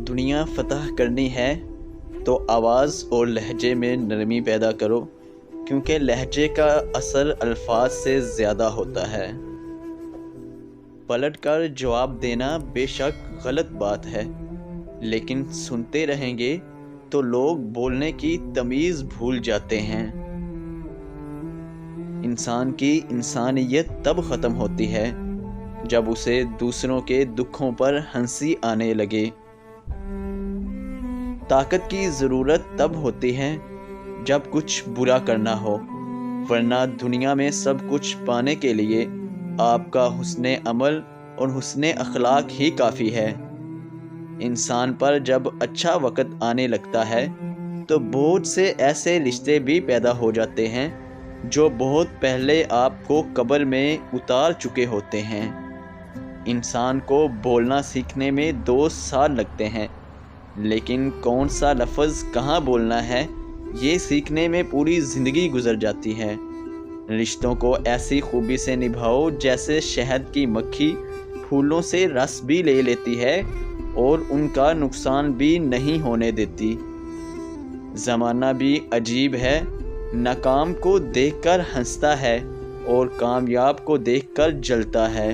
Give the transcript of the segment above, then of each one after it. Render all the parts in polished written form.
دنیا فتح کرنی ہے تو آواز اور لہجے میں نرمی پیدا کرو، کیونکہ لہجے کا اثر الفاظ سے زیادہ ہوتا ہے۔ پلٹ کر جواب دینا بے شک غلط بات ہے، لیکن سنتے رہیں گے تو لوگ بولنے کی تمیز بھول جاتے ہیں۔ انسان کی انسانیت تب ختم ہوتی ہے جب اسے دوسروں کے دکھوں پر ہنسی آنے لگے۔ طاقت کی ضرورت تب ہوتی ہے جب کچھ برا کرنا ہو، ورنہ دنیا میں سب کچھ پانے کے لیے آپ کا حسن عمل اور حسن اخلاق ہی کافی ہے۔ انسان پر جب اچھا وقت آنے لگتا ہے تو بہت سے ایسے رشتے بھی پیدا ہو جاتے ہیں جو بہت پہلے آپ کو قبر میں اتار چکے ہوتے ہیں۔ انسان کو بولنا سیکھنے میں 2 سال لگتے ہیں، لیکن کون سا لفظ کہاں بولنا ہے یہ سیکھنے میں پوری زندگی گزر جاتی ہے۔ رشتوں کو ایسی خوبی سے نبھاؤ جیسے شہد کی مکھی پھولوں سے رس بھی لے لیتی ہے اور ان کا نقصان بھی نہیں ہونے دیتی۔ زمانہ بھی عجیب ہے، ناکام کو دیکھ کر ہنستا ہے اور کامیاب کو دیکھ کر جلتا ہے۔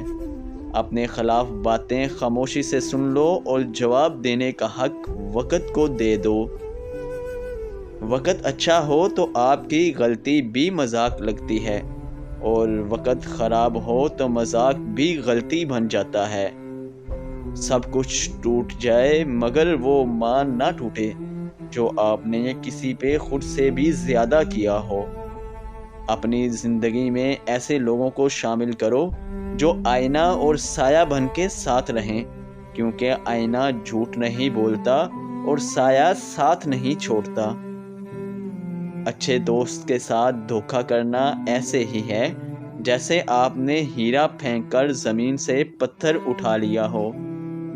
اپنے خلاف باتیں خاموشی سے سن لو اور جواب دینے کا حق وقت کو دے دو۔ وقت اچھا ہو تو آپ کی غلطی بھی مذاق لگتی ہے، اور وقت خراب ہو تو مذاق بھی غلطی بن جاتا ہے۔ سب کچھ ٹوٹ جائے مگر وہ مان نہ ٹوٹے جو آپ نے کسی پہ خود سے بھی زیادہ کیا ہو۔ اپنی زندگی میں ایسے لوگوں کو شامل کرو جو آئینہ اور سایہ بن کے ساتھ رہیں، کیونکہ آئینہ جھوٹ نہیں بولتا اور سایہ ساتھ نہیں چھوڑتا۔ اچھے دوست کے ساتھ دھوکہ کرنا ایسے ہی ہے جیسے آپ نے ہیرا پھینک کر زمین سے پتھر اٹھا لیا ہو۔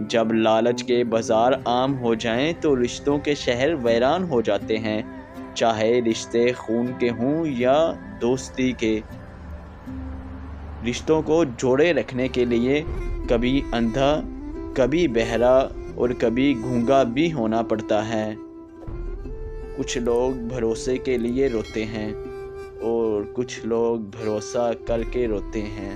جب لالچ کے بازار عام ہو جائیں تو رشتوں کے شہر ویران ہو جاتے ہیں، چاہے رشتے خون کے ہوں یا دوستی کے۔ رشتوں کو جوڑے رکھنے کے لیے کبھی اندھا، کبھی بہرا اور کبھی گونگا بھی ہونا پڑتا ہے۔ کچھ لوگ بھروسے کے لیے روتے ہیں اور کچھ لوگ بھروسہ کر کے روتے ہیں۔